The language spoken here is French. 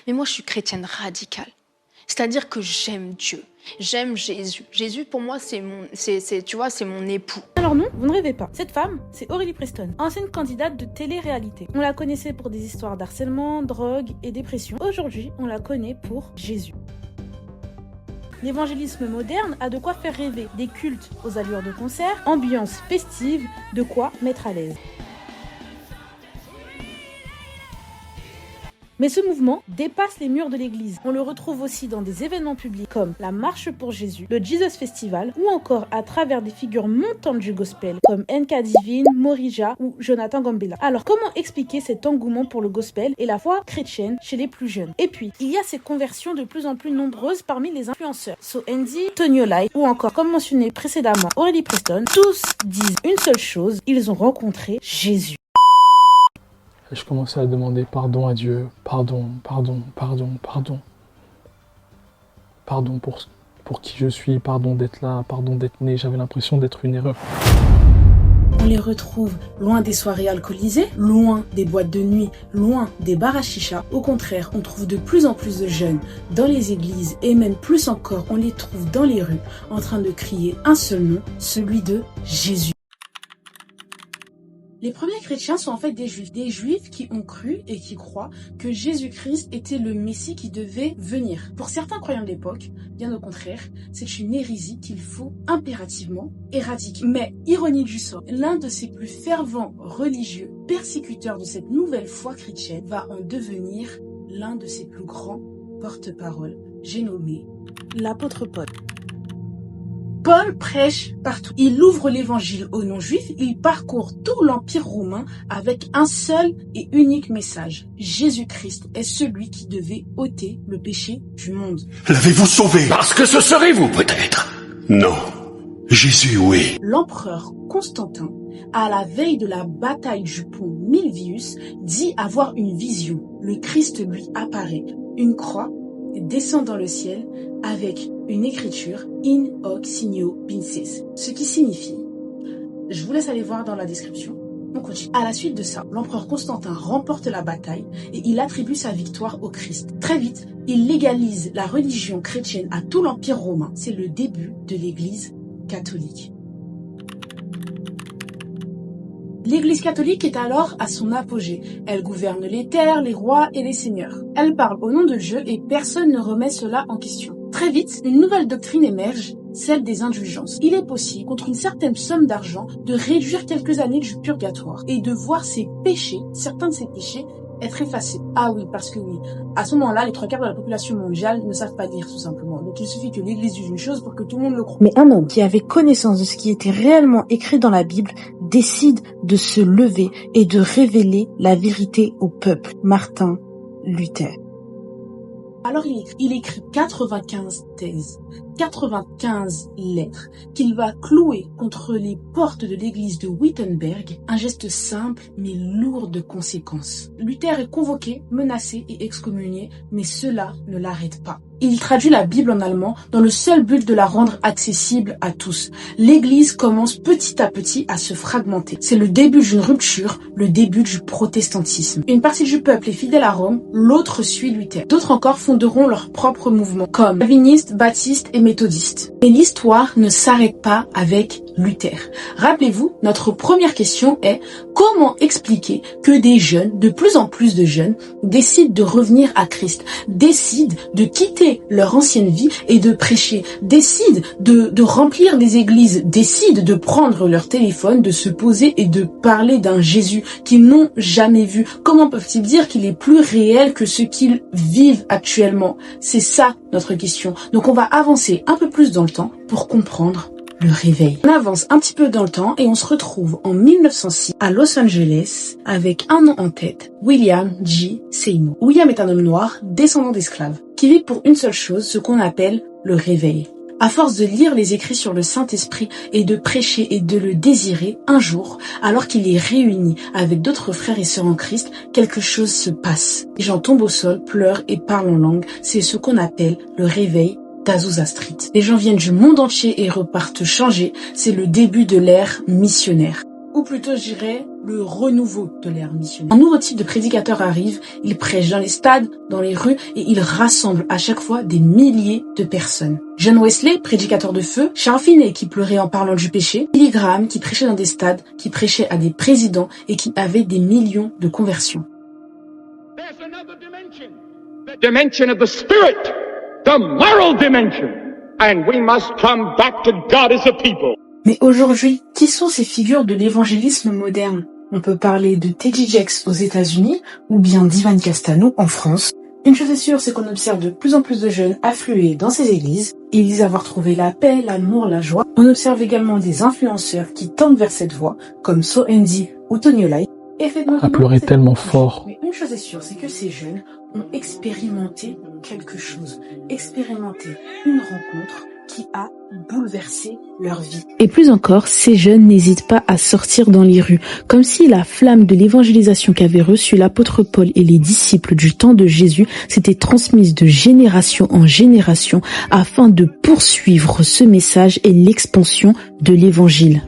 Mais moi, je suis chrétienne radicale. C'est-à-dire que j'aime Dieu, j'aime Jésus. Jésus, pour moi, c'est mon époux. Alors non, vous ne rêvez pas. Cette femme, c'est Aurélie Preston, ancienne candidate de télé-réalité. On la connaissait pour des histoires d'harcèlement, drogue et dépression. Aujourd'hui, on la connaît pour Jésus. L'évangélisme moderne a de quoi faire rêver. Des cultes aux allures de concert, ambiance festive, de quoi mettre à l'aise. Mais ce mouvement dépasse les murs de l'église. On le retrouve aussi dans des événements publics comme la Marche pour Jésus, le Jesus Festival ou encore à travers des figures montantes du gospel comme NK Divine, Morija ou Jonathan Gambella. Alors comment expliquer cet engouement pour le gospel et la foi chrétienne chez les plus jeunes? Et puis, il y a ces conversions de plus en plus nombreuses parmi les influenceurs. So Andy, Tonio Lai ou encore, comme mentionné précédemment, Aurélie Preston, tous disent une seule chose, ils ont rencontré Jésus. Et je commençais à demander pardon à Dieu, pardon pour qui je suis, pardon d'être là, pardon d'être né, j'avais l'impression d'être une erreur. On les retrouve loin des soirées alcoolisées, loin des boîtes de nuit, loin des bars à chicha. Au contraire, on trouve de plus en plus de jeunes dans les églises et même plus encore, on les trouve dans les rues en train de crier un seul nom, celui de Jésus. Les premiers chrétiens sont en fait des juifs qui ont cru et qui croient que Jésus-Christ était le Messie qui devait venir. Pour certains croyants de l'époque, bien au contraire, c'est une hérésie qu'il faut impérativement éradiquer. Mais, ironie du sort, l'un de ses plus fervents religieux, persécuteurs de cette nouvelle foi chrétienne, va en devenir l'un de ses plus grands porte-parole. J'ai nommé l'apôtre Paul. Paul prêche partout. Il ouvre l'évangile aux non-juifs, il parcourt tout l'Empire romain avec un seul et unique message. Jésus-Christ est celui qui devait ôter le péché du monde. L'avez-vous sauvé? Parce que ce serez vous peut-être. Non. Jésus, oui. L'empereur Constantin, à la veille de la bataille du pont Milvius, dit avoir une vision. Le Christ lui apparaît. Une croix descend dans le ciel avec une écriture in hoc signo vinces, ce qui signifie, je vous laisse aller voir dans la description, on continue. À la suite de ça, l'empereur Constantin remporte la bataille et il attribue sa victoire au Christ. Très vite, il légalise la religion chrétienne à tout l'Empire romain. C'est le début de l'Église catholique. L'Église catholique est alors à son apogée. Elle gouverne les terres, les rois et les seigneurs. Elle parle au nom de Dieu et personne ne remet cela en question. Très vite, une nouvelle doctrine émerge, celle des indulgences. Il est possible, contre une certaine somme d'argent, de réduire quelques années du purgatoire et de voir ses péchés, certains de ses péchés, être effacés. Ah oui, parce que oui, à ce moment-là, les 3/4 de la population mondiale ne savent pas lire tout simplement. Donc il suffit que l'Église dise une chose pour que tout le monde le croie. Mais un homme qui avait connaissance de ce qui était réellement écrit dans la Bible décide de se lever et de révéler la vérité au peuple. Martin Luther. Alors il écrit 95 thèses, 95 lettres qu'il va clouer contre les portes de l'église de Wittenberg, un geste simple mais lourd de conséquences. Luther est convoqué, menacé et excommunié, mais cela ne l'arrête pas. Il traduit la Bible en allemand dans le seul but de la rendre accessible à tous. L'Église commence petit à petit à se fragmenter. C'est le début d'une rupture, le début du protestantisme. Une partie du peuple est fidèle à Rome, l'autre suit Luther. D'autres encore fonderont leur propre mouvement, comme calvinistes, baptistes et méthodistes. Mais l'histoire ne s'arrête pas avec Luther. Rappelez-vous, notre première question est comment expliquer que des jeunes, de plus en plus de jeunes, décident de revenir à Christ, décident de quitter leur ancienne vie et de prêcher, décident de remplir des églises, décident de prendre leur téléphone, de se poser et de parler d'un Jésus qu'ils n'ont jamais vu. Comment peuvent-ils dire qu'il est plus réel que ce qu'ils vivent actuellement? C'est ça notre question. Donc on va avancer un peu plus dans le temps pour comprendre le réveil. On avance un petit peu dans le temps et on se retrouve en 1906 à Los Angeles avec un nom en tête, William J. Seymour. William est un homme noir, descendant d'esclaves, qui vit pour une seule chose, ce qu'on appelle le réveil. À force de lire les écrits sur le Saint-Esprit et de prêcher et de le désirer, un jour, alors qu'il est réuni avec d'autres frères et sœurs en Christ, quelque chose se passe. Les gens tombent au sol, pleurent et parlent en langue. C'est ce qu'on appelle le réveil d'Azusa Street. Les gens viennent du monde entier et repartent changés. C'est le début de l'ère missionnaire. ou plutôt je dirais le renouveau de l'ère missionnaire. Un nouveau type de prédicateur arrive, il prêche dans les stades, dans les rues et il rassemble à chaque fois des milliers de personnes. John Wesley, prédicateur de feu, Charles Finney qui pleurait en parlant du péché, Billy Graham qui prêchait dans des stades, qui prêchait à des présidents et qui avait des millions de conversions. There's another dimension, the dimension of the spirit, the moral dimension, and we must come back to God as a people. Mais aujourd'hui, qui sont ces figures de l'évangélisme moderne? On peut parler de T.D. Jakes aux États-Unis ou bien d'Ivan Castano en France. Une chose est sûre, c'est qu'on observe de plus en plus de jeunes affluer dans ces églises. Ils disent avoir trouvé la paix, l'amour, la joie. On observe également des influenceurs qui tendent vers cette voie, comme So Andy ou Tony Olay. Et faites-moi À pleurer tellement fort. Mais une chose est sûre, c'est que ces jeunes ont expérimenté quelque chose, expérimenté une rencontre qui a bouleversé leur vie. Et plus encore, ces jeunes n'hésitent pas à sortir dans les rues, comme si la flamme de l'évangélisation qu'avaient reçue l'apôtre Paul et les disciples du temps de Jésus s'était transmise de génération en génération afin de poursuivre ce message et l'expansion de l'évangile.